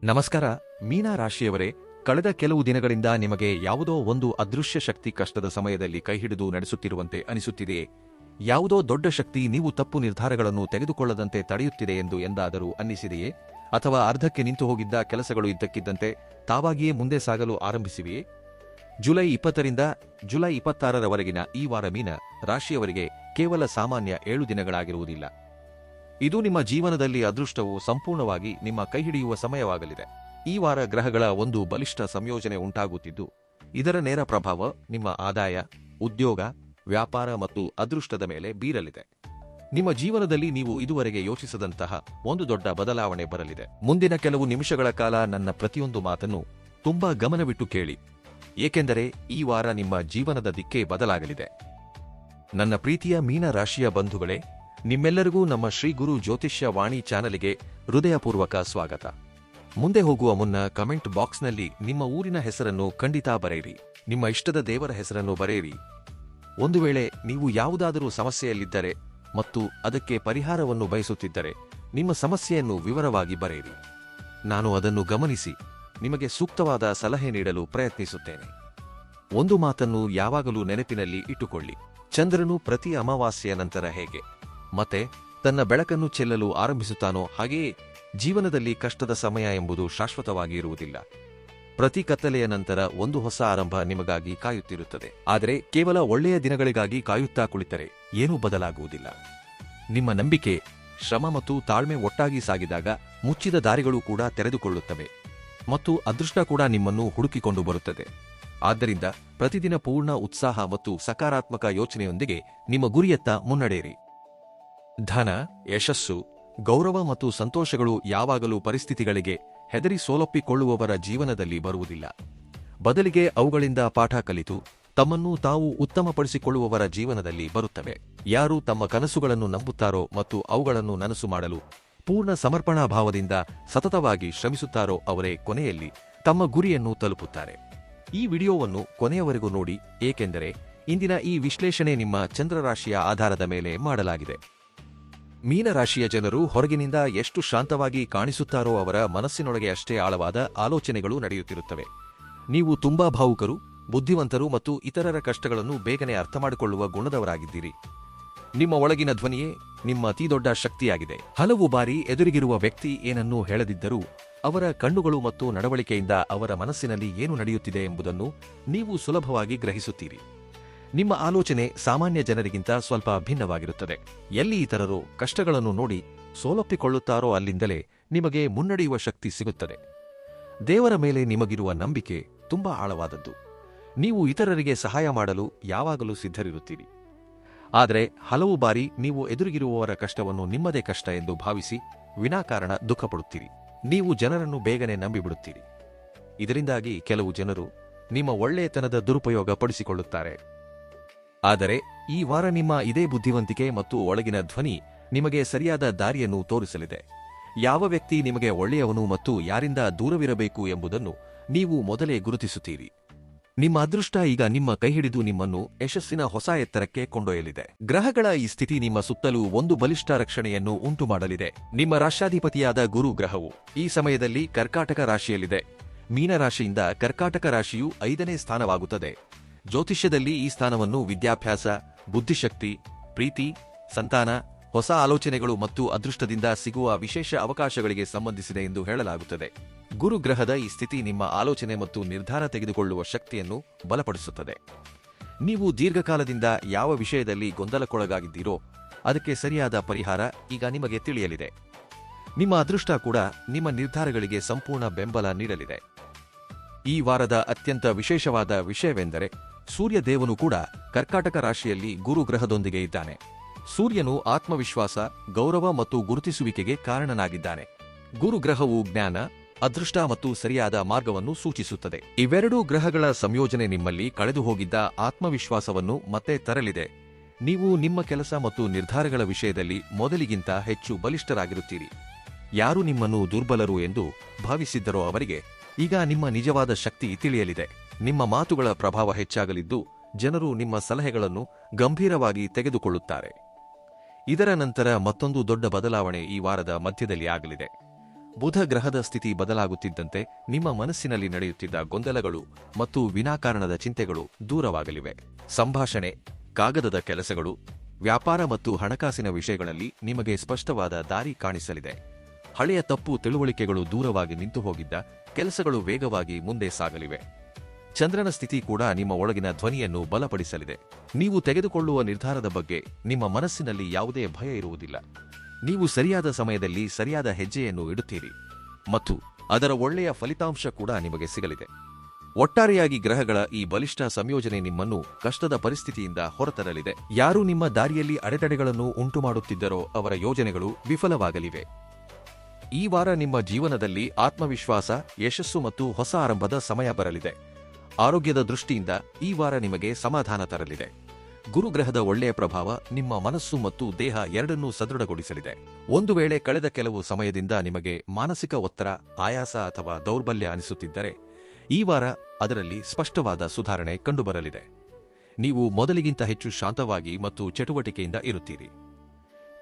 ನಮಸ್ಕಾರ ಮೀನಾ ರಾಶಿಯವರೇ, ಕಳೆದ ಕೆಲವು ದಿನಗಳಿಂದ ನಿಮಗೆ ಯಾವುದೋ ಒಂದು ಅದೃಶ್ಯ ಶಕ್ತಿ ಕಷ್ಟದ ಸಮಯದಲ್ಲಿ ಕೈಹಿಡಿದು ನಡೆಸುತ್ತಿರುವಂತೆ ಅನಿಸುತ್ತಿದೆಯೇ? ಯಾವುದೋ ದೊಡ್ಡ ಶಕ್ತಿ ನೀವು ತಪ್ಪು ನಿರ್ಧಾರಗಳನ್ನು ತೆಗೆದುಕೊಳ್ಳದಂತೆ ತಡೆಯುತ್ತಿದೆ ಎಂದು ಎಂದಾದರೂ ಅನ್ನಿಸಿದೆಯೇ? ಅಥವಾ ಅರ್ಧಕ್ಕೆ ನಿಂತು ಹೋಗಿದ್ದ ಕೆಲಸಗಳು ಇದ್ದಕ್ಕಿದ್ದಂತೆ ತಾವಾಗಿಯೇ ಮುಂದೆ ಸಾಗಲು ಆರಂಭಿಸಿವೆಯೇ? ಜುಲೈ 20ರಿಂದ ಜುಲೈ 26ರವರೆಗಿನ ಈ ವಾರ ಮೀನ ರಾಶಿಯವರಿಗೆ ಕೇವಲ ಸಾಮಾನ್ಯ 7 ದಿನಗಳಾಗಿರುವುದಿಲ್ಲ. ಇದು ನಿಮ್ಮ ಜೀವನದಲ್ಲಿ ಅದೃಷ್ಟವು ಸಂಪೂರ್ಣವಾಗಿ ನಿಮ್ಮ ಕೈಹಿಡಿಯುವ ಸಮಯವಾಗಲಿದೆ. ಈ ವಾರ ಗ್ರಹಗಳ ಒಂದು ಬಲಿಷ್ಠ ಸಂಯೋಜನೆ ಉಂಟಾಗುತ್ತಿದ್ದು, ಇದರ ನೇರ ಪ್ರಭಾವ ನಿಮ್ಮ ಆದಾಯ, ಉದ್ಯೋಗ, ವ್ಯಾಪಾರ ಮತ್ತು ಅದೃಷ್ಟದ ಮೇಲೆ ಬೀರಲಿದೆ. ನಿಮ್ಮ ಜೀವನದಲ್ಲಿ ನೀವು ಇದುವರೆಗೆ ಯೋಚಿಸದಂತಹ ಒಂದು ದೊಡ್ಡ ಬದಲಾವಣೆ ಬರಲಿದೆ. ಮುಂದಿನ ಕೆಲವು ನಿಮಿಷಗಳ ಕಾಲ ನನ್ನ ಪ್ರತಿಯೊಂದು ಮಾತನ್ನು ತುಂಬಾ ಗಮನವಿಟ್ಟು ಕೇಳಿ, ಏಕೆಂದರೆ ಈ ವಾರ ನಿಮ್ಮ ಜೀವನದ ದಿಕ್ಕೇ ಬದಲಾಗಲಿದೆ. ನನ್ನ ಪ್ರೀತಿಯ ಮೀನ ರಾಶಿಯ ಬಂಧುಗಳೇ, ನಿಮ್ಮೆಲ್ಲರಿಗೂ ನಮ್ಮ ಶ್ರೀ ಗುರು ಜ್ಯೋತಿಷ್ಯ ವಾಣಿ ಚಾನಲಿಗೆ ಹೃದಯಪೂರ್ವಕ ಸ್ವಾಗತ. ಮುಂದೆ ಹೋಗುವ ಮುನ್ನ ಕಮೆಂಟ್ ಬಾಕ್ಸ್ನಲ್ಲಿ ನಿಮ್ಮ ಊರಿನ ಹೆಸರನ್ನು ಖಂಡಿತ ಬರೆಯಿರಿ. ನಿಮ್ಮ ಇಷ್ಟದ ದೇವರ ಹೆಸರನ್ನು ಬರೆಯಿರಿ. ಒಂದು ವೇಳೆ ನೀವು ಯಾವುದಾದರೂ ಸಮಸ್ಯೆಯಲ್ಲಿದ್ದರೆ ಮತ್ತು ಅದಕ್ಕೆ ಪರಿಹಾರವನ್ನು ಬಯಸುತ್ತಿದ್ದರೆ ನಿಮ್ಮ ಸಮಸ್ಯೆಯನ್ನು ವಿವರವಾಗಿ ಬರೆಯಿರಿ. ನಾನು ಅದನ್ನು ಗಮನಿಸಿ ನಿಮಗೆ ಸೂಕ್ತವಾದ ಸಲಹೆ ನೀಡಲು ಪ್ರಯತ್ನಿಸುತ್ತೇನೆ. ಒಂದು ಮಾತನ್ನು ಯಾವಾಗಲೂ ನೆನಪಿನಲ್ಲಿ ಇಟ್ಟುಕೊಳ್ಳಿ: ಚಂದ್ರನು ಪ್ರತಿ ಅಮಾವಾಸ್ಯೆಯ ನಂತರ ಹೇಗೆ ಮತ್ತೆ ತನ್ನ ಬೆಳಕನ್ನು ಚೆಲ್ಲಲು ಆರಂಭಿಸುತ್ತಾನೋ ಹಾಗೆಯೇ ಜೀವನದಲ್ಲಿ ಕಷ್ಟದ ಸಮಯ ಎಂಬುದು ಶಾಶ್ವತವಾಗಿ ಇರುವುದಿಲ್ಲ. ಪ್ರತಿ ಕತ್ತಲೆಯ ನಂತರ ಒಂದು ಹೊಸ ಆರಂಭ ನಿಮಗಾಗಿ ಕಾಯುತ್ತಿರುತ್ತದೆ. ಆದರೆ ಕೇವಲ ಒಳ್ಳೆಯ ದಿನಗಳಿಗಾಗಿ ಕಾಯುತ್ತಾ ಕುಳಿತರೆ ಏನೂ ಬದಲಾಗುವುದಿಲ್ಲ. ನಿಮ್ಮ ನಂಬಿಕೆ, ಶ್ರಮ ಮತ್ತು ತಾಳ್ಮೆ ಒಟ್ಟಾಗಿ ಸಾಗಿದಾಗ ಮುಚ್ಚಿದ ದಾರಿಗಳು ಕೂಡ ತೆರೆದುಕೊಳ್ಳುತ್ತವೆ ಮತ್ತು ಅದೃಷ್ಟ ಕೂಡ ನಿಮ್ಮನ್ನು ಹುಡುಕಿಕೊಂಡು ಬರುತ್ತದೆ. ಆದ್ದರಿಂದ ಪ್ರತಿದಿನ ಪೂರ್ಣ ಉತ್ಸಾಹ ಮತ್ತು ಸಕಾರಾತ್ಮಕ ಯೋಚನೆಯೊಂದಿಗೆ ನಿಮ್ಮ ಗುರಿಯತ್ತ ಮುನ್ನಡೆಯಿರಿ. ಧನ, ಯಶಸ್ಸು, ಗೌರವ ಮತ್ತು ಸಂತೋಷಗಳು ಯಾವಾಗಲೂ ಪರಿಸ್ಥಿತಿಗಳಿಗೆ ಹೆದರಿ ಸೋಲೊಪ್ಪಿಕೊಳ್ಳುವವರ ಜೀವನದಲ್ಲಿ ಬರುವುದಿಲ್ಲ. ಬದಲಿಗೆ ಅವುಗಳಿಂದ ಪಾಠ ಕಲಿತು ತಮ್ಮನ್ನು ತಾವು ಉತ್ತಮಪಡಿಸಿಕೊಳ್ಳುವವರ ಜೀವನದಲ್ಲಿ ಬರುತ್ತವೆ. ಯಾರು ತಮ್ಮ ಕನಸುಗಳನ್ನು ನಂಬುತ್ತಾರೋ ಮತ್ತು ಅವುಗಳನ್ನು ನನಸು ಮಾಡಲು ಪೂರ್ಣ ಸಮರ್ಪಣಾ ಭಾವದಿಂದ ಸತತವಾಗಿ ಶ್ರಮಿಸುತ್ತಾರೋ ಅವರೇ ಕೊನೆಯಲ್ಲಿ ತಮ್ಮ ಗುರಿಯನ್ನು ತಲುಪುತ್ತಾರೆ. ಈ ವಿಡಿಯೋವನ್ನು ಕೊನೆಯವರೆಗೂ ನೋಡಿ, ಏಕೆಂದರೆ ಇಂದಿನ ಈ ವಿಶ್ಲೇಷಣೆ ನಿಮ್ಮ ಚಂದ್ರರಾಶಿಯ ಆಧಾರದ ಮೇಲೆ ಮಾಡಲಾಗಿದೆ. ಮೀನರಾಶಿಯ ಜನರು ಹೊರಗಿನಿಂದ ಎಷ್ಟು ಶಾಂತವಾಗಿ ಕಾಣಿಸುತ್ತಾರೋ ಅವರ ಮನಸ್ಸಿನೊಳಗೆ ಅಷ್ಟೇ ಆಳವಾದ ಆಲೋಚನೆಗಳು ನಡೆಯುತ್ತಿರುತ್ತವೆ. ನೀವು ತುಂಬಾ ಭಾವುಕರು, ಬುದ್ಧಿವಂತರು ಮತ್ತು ಇತರರ ಕಷ್ಟಗಳನ್ನು ಬೇಗನೆ ಅರ್ಥಮಾಡಿಕೊಳ್ಳುವ ಗುಣದವರಾಗಿದ್ದೀರಿ. ನಿಮ್ಮ ಒಳಗಿನ ಧ್ವನಿಯೇ ನಿಮ್ಮ ಅತಿದೊಡ್ಡ ಶಕ್ತಿಯಾಗಿದೆ. ಹಲವು ಬಾರಿ ಎದುರಿಗಿರುವ ವ್ಯಕ್ತಿ ಏನನ್ನೂ ಹೇಳದಿದ್ದರೂ ಅವರ ಕಣ್ಣುಗಳು ಮತ್ತು ನಡವಳಿಕೆಯಿಂದ ಅವರ ಮನಸ್ಸಿನಲ್ಲಿ ಏನು ನಡೆಯುತ್ತಿದೆ ಎಂಬುದನ್ನು ನೀವು ಸುಲಭವಾಗಿ ಗ್ರಹಿಸುತ್ತೀರಿ. ನಿಮ್ಮ ಆಲೋಚನೆ ಸಾಮಾನ್ಯ ಜನರಿಗಿಂತ ಸ್ವಲ್ಪ ಭಿನ್ನವಾಗಿರುತ್ತದೆ. ಎಲ್ಲಿ ಇತರರು ಕಷ್ಟಗಳನ್ನು ನೋಡಿ ಸೋಲೊಪ್ಪಿಕೊಳ್ಳುತ್ತಾರೋ ಅಲ್ಲಿಂದಲೇ ನಿಮಗೆ ಮುನ್ನಡೆಯುವ ಶಕ್ತಿ ಸಿಗುತ್ತದೆ. ದೇವರ ಮೇಲೆ ನಿಮಗಿರುವ ನಂಬಿಕೆ ತುಂಬಾ ಆಳವಾದದ್ದು. ನೀವು ಇತರರಿಗೆ ಸಹಾಯ ಮಾಡಲು ಯಾವಾಗಲೂ ಸಿದ್ಧರಿರುತ್ತೀರಿ. ಆದರೆ ಹಲವು ಬಾರಿ ನೀವು ಎದುರಿಗಿರುವವರ ಕಷ್ಟವನ್ನು ನಿಮ್ಮದೇ ಕಷ್ಟ ಎಂದು ಭಾವಿಸಿ ವಿನಾಕಾರಣ ದುಃಖಪಡುತ್ತೀರಿ. ನೀವು ಜನರನ್ನು ಬೇಗನೆ ನಂಬಿಬಿಡುತ್ತೀರಿ. ಇದರಿಂದಾಗಿ ಕೆಲವು ಜನರು ನಿಮ್ಮ ಒಳ್ಳೆಯತನದ ದುರುಪಯೋಗ ಪಡಿಸಿಕೊಳ್ಳುತ್ತಾರೆ. ಆದರೆ ಈ ವಾರ ನಿಮ್ಮ ಇದೇ ಬುದ್ಧಿವಂತಿಕೆ ಮತ್ತು ಒಳಗಿನ ಧ್ವನಿ ನಿಮಗೆ ಸರಿಯಾದ ದಾರಿಯನ್ನು ತೋರಿಸಲಿದೆ. ಯಾವ ವ್ಯಕ್ತಿ ನಿಮಗೆ ಒಳ್ಳೆಯವನು ಮತ್ತು ಯಾರಿಂದ ದೂರವಿರಬೇಕು ಎಂಬುದನ್ನು ನೀವು ಮೊದಲೇ ಗುರುತಿಸುತ್ತೀರಿ. ನಿಮ್ಮ ಅದೃಷ್ಟ ಈಗ ನಿಮ್ಮ ಕೈಹಿಡಿದು ನಿಮ್ಮನ್ನು ಯಶಸ್ಸಿನ ಹೊಸ ಎತ್ತರಕ್ಕೆ ಕೊಂಡೊಯ್ಯಲಿದೆ. ಗ್ರಹಗಳ ಈ ಸ್ಥಿತಿ ನಿಮ್ಮ ಸುತ್ತಲೂ ಒಂದು ಬಲಿಷ್ಠ ರಕ್ಷಣೆಯನ್ನು ಉಂಟುಮಾಡಲಿದೆ. ನಿಮ್ಮ ರಾಶ್ಯಾಧಿಪತಿಯಾದ ಗುರು ಗ್ರಹವು ಈ ಸಮಯದಲ್ಲಿ ಕರ್ಕಾಟಕ ರಾಶಿಯಲ್ಲಿದೆ. ಮೀನರಾಶಿಯಿಂದ ಕರ್ಕಾಟಕ ರಾಶಿಯು 5ನೇ ಸ್ಥಾನವಾಗುತ್ತದೆ. ಜ್ಯೋತಿಷ್ಯದಲ್ಲಿ ಈ ಸ್ಥಾನವನ್ನು ವಿದ್ಯಾಭ್ಯಾಸ, ಬುದ್ಧಿಶಕ್ತಿ, ಪ್ರೀತಿ, ಸಂತಾನ, ಹೊಸ ಆಲೋಚನೆಗಳು ಮತ್ತು ಅದೃಷ್ಟದಿಂದ ಸಿಗುವ ವಿಶೇಷ ಅವಕಾಶಗಳಿಗೆ ಸಂಬಂಧಿಸಿದೆ ಎಂದು ಹೇಳಲಾಗುತ್ತದೆ. ಗುರುಗ್ರಹದ ಈ ಸ್ಥಿತಿ ನಿಮ್ಮ ಆಲೋಚನೆ ಮತ್ತು ನಿರ್ಧಾರ ತೆಗೆದುಕೊಳ್ಳುವ ಶಕ್ತಿಯನ್ನು ಬಲಪಡಿಸುತ್ತದೆ. ನೀವು ದೀರ್ಘಕಾಲದಿಂದ ಯಾವ ವಿಷಯದಲ್ಲಿ ಗೊಂದಲಕ್ಕೊಳಗಾಗಿದ್ದೀರೋ ಅದಕ್ಕೆ ಸರಿಯಾದ ಪರಿಹಾರ ಈಗ ನಿಮಗೆ ತಿಳಿಯಲಿದೆ. ನಿಮ್ಮ ಅದೃಷ್ಟ ಕೂಡ ನಿಮ್ಮ ನಿರ್ಧಾರಗಳಿಗೆ ಸಂಪೂರ್ಣ ಬೆಂಬಲ ನೀಡಲಿದೆ. ಈ ವಾರದ ಅತ್ಯಂತ ವಿಶೇಷವಾದ ವಿಷಯವೆಂದರೆ ಸೂರ್ಯದೇವನು ಕೂಡ ಕರ್ಕಾಟಕ ರಾಶಿಯಲ್ಲಿ ಗುರುಗ್ರಹದೊಂದಿಗೆ ಇದ್ದಾನೆ. ಸೂರ್ಯನು ಆತ್ಮವಿಶ್ವಾಸ, ಗೌರವ ಮತ್ತು ಗುರುತಿಸುವಿಕೆಗೆ ಕಾರಣನಾಗಿದ್ದಾನೆ. ಗುರುಗ್ರಹವು ಜ್ಞಾನ, ಅದೃಷ್ಟ ಮತ್ತು ಸರಿಯಾದ ಮಾರ್ಗವನ್ನು ಸೂಚಿಸುತ್ತದೆ. ಇವೆರಡೂ ಗ್ರಹಗಳ ಸಂಯೋಜನೆ ನಿಮ್ಮಲ್ಲಿ ಕಳೆದು ಹೋಗಿದ್ದ ಆತ್ಮವಿಶ್ವಾಸವನ್ನು ಮತ್ತೆ ತರಲಿದೆ. ನೀವು ನಿಮ್ಮ ಕೆಲಸ ಮತ್ತು ನಿರ್ಧಾರಗಳ ವಿಷಯದಲ್ಲಿ ಮೊದಲಿಗಿಂತ ಹೆಚ್ಚು ಬಲಿಷ್ಠರಾಗಿರುತ್ತೀರಿ. ಯಾರು ನಿಮ್ಮನ್ನು ದುರ್ಬಲರು ಎಂದು ಭಾವಿಸಿದ್ದರೋ ಅವರಿಗೆ ಈಗ ನಿಮ್ಮ ನಿಜವಾದ ಶಕ್ತಿ ತಿಳಿಯಲಿದೆ. ನಿಮ್ಮ ಮಾತುಗಳ ಪ್ರಭಾವ ಹೆಚ್ಚಾಗಲಿದ್ದು ಜನರು ನಿಮ್ಮ ಸಲಹೆಗಳನ್ನು ಗಂಭೀರವಾಗಿ ತೆಗೆದುಕೊಳ್ಳುತ್ತಾರೆ. ಇದರ ನಂತರ ಮತ್ತೊಂದು ದೊಡ್ಡ ಬದಲಾವಣೆ ಈ ವಾರದ ಮಧ್ಯದಲ್ಲಿ ಆಗಲಿದೆ. ಬುಧ ಗ್ರಹದ ಸ್ಥಿತಿ ಬದಲಾಗುತ್ತಿದ್ದಂತೆ ನಿಮ್ಮ ಮನಸ್ಸಿನಲ್ಲಿ ನಡೆಯುತ್ತಿದ್ದ ಗೊಂದಲಗಳು ಮತ್ತು ವಿನಾಕಾರಣದ ಚಿಂತೆಗಳು ದೂರವಾಗಲಿವೆ. ಸಂಭಾಷಣೆ, ಕಾಗದದ ಕೆಲಸಗಳು, ವ್ಯಾಪಾರ ಮತ್ತು ಹಣಕಾಸಿನ ವಿಷಯಗಳಲ್ಲಿ ನಿಮಗೆ ಸ್ಪಷ್ಟವಾದ ದಾರಿ ಕಾಣಿಸಲಿದೆ. ಹಳೆಯ ತಪ್ಪು ತಿಳುವಳಿಕೆಗಳು ದೂರವಾಗಿ ನಿಂತು ಹೋಗಿದ್ದ ಕೆಲಸಗಳು ವೇಗವಾಗಿ ಮುಂದೆ ಸಾಗಲಿವೆ. ಚಂದ್ರನ ಸ್ಥಿತಿ ಕೂಡ ನಿಮ್ಮ ಒಳಗಿನ ಧ್ವನಿಯನ್ನು ಬಲಪಡಿಸಲಿದೆ. ನೀವು ತೆಗೆದುಕೊಳ್ಳುವ ನಿರ್ಧಾರದ ಬಗ್ಗೆ ನಿಮ್ಮ ಮನಸ್ಸಿನಲ್ಲಿ ಯಾವುದೇ ಭಯ ಇರುವುದಿಲ್ಲ. ನೀವು ಸರಿಯಾದ ಸಮಯದಲ್ಲಿ ಸರಿಯಾದ ಹೆಜ್ಜೆಯನ್ನು ಇಡುತ್ತೀರಿ ಮತ್ತು ಅದರ ಒಳ್ಳೆಯ ಫಲಿತಾಂಶ ಕೂಡ ನಿಮಗೆ ಸಿಗಲಿದೆ. ಒಟ್ಟಾರೆಯಾಗಿ ಗ್ರಹಗಳ ಈ ಬಲಿಷ್ಠ ಸಂಯೋಜನೆ ನಿಮ್ಮನ್ನು ಕಷ್ಟದ ಪರಿಸ್ಥಿತಿಯಿಂದ ಹೊರತರಲಿದೆ. ಯಾರು ನಿಮ್ಮ ದಾರಿಯಲ್ಲಿ ಅಡೆತಡೆಗಳನ್ನು ಉಂಟುಮಾಡುತ್ತಿದ್ದರೋ ಅವರ ಯೋಜನೆಗಳು ವಿಫಲವಾಗಲಿವೆ. ಈ ವಾರ ನಿಮ್ಮ ಜೀವನದಲ್ಲಿ ಆತ್ಮವಿಶ್ವಾಸ, ಯಶಸ್ಸು ಮತ್ತು ಹೊಸ ಆರಂಭದ ಸಮಯ ಬರಲಿದೆ. ಆರೋಗ್ಯದ ದೃಷ್ಟಿಯಿಂದ ಈ ವಾರ ನಿಮಗೆ ಸಮಾಧಾನ ತರಲಿದೆ. ಗುರುಗ್ರಹದ ಒಳ್ಳೆಯ ಪ್ರಭಾವ ನಿಮ್ಮ ಮನಸ್ಸು ಮತ್ತು ದೇಹ ಎರಡನ್ನೂ ಸದೃಢಗೊಳಿಸಲಿದೆ. ಒಂದು ವೇಳೆ ಕಳೆದ ಕೆಲವು ಸಮಯದಿಂದ ನಿಮಗೆ ಮಾನಸಿಕ ಒತ್ತಡ, ಆಯಾಸ ಅಥವಾ ದೌರ್ಬಲ್ಯ ಅನಿಸುತ್ತಿದ್ದರೆ ಈ ವಾರ ಅದರಲ್ಲಿ ಸ್ಪಷ್ಟವಾದ ಸುಧಾರಣೆ ಕಂಡುಬರಲಿದೆ. ನೀವು ಮೊದಲಿಗಿಂತ ಹೆಚ್ಚು ಶಾಂತವಾಗಿ ಮತ್ತು ಚಟುವಟಿಕೆಯಿಂದ ಇರುತ್ತೀರಿ.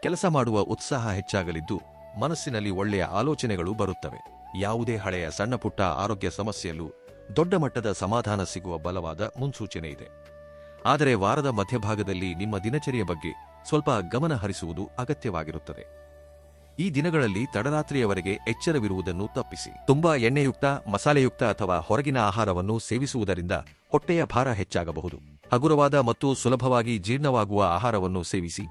ಕೆಲಸ ಮಾಡುವ ಉತ್ಸಾಹ ಹೆಚ್ಚಾಗಲಿದ್ದು ಮನಸ್ಸಿನಲ್ಲಿ ಒಳ್ಳೆಯ ಆಲೋಚನೆಗಳು ಬರುತ್ತವೆ. ಯಾವುದೇ ಹಳೆಯ ಸಣ್ಣಪುಟ್ಟ ಆರೋಗ್ಯ ಸಮಸ್ಯೆಯಲ್ಲೂ ದೊಡ್ಡ ಮಟ್ಟದ ಸಮಾಧಾನ ಸಿಗುವ ಬಲವಾದ ಮುನ್ಸೂಚನೆ ಇದೆ. ಆದರೆ ವಾರದ ಮಧ್ಯಭಾಗದಲ್ಲಿ ನಿಮ್ಮ ದಿನಚರಿಯ ಬಗ್ಗೆ ಸ್ವಲ್ಪ ಗಮನ ಹರಿಸುವುದು ಅಗತ್ಯವಾಗಿರುತ್ತದೆ. ಈ ದಿನಗಳಲ್ಲಿ ತಡರಾತ್ರಿಯವರೆಗೆ ಎಚ್ಚರವಿರುವುದನ್ನು ತಪ್ಪಿಸಿ. ತುಂಬಾ ಎಣ್ಣೆಯುಕ್ತ, ಮಸಾಲೆಯುಕ್ತ ಅಥವಾ ಹೊರಗಿನ ಆಹಾರವನ್ನು ಸೇವಿಸುವುದರಿಂದ ಹೊಟ್ಟೆಯ ಭಾರ ಹೆಚ್ಚಾಗಬಹುದು. ಹಗುರವಾದ ಮತ್ತು ಸುಲಭವಾಗಿ ಜೀರ್ಣವಾಗುವ ಆಹಾರವನ್ನು ಸೇವಿಸಿ.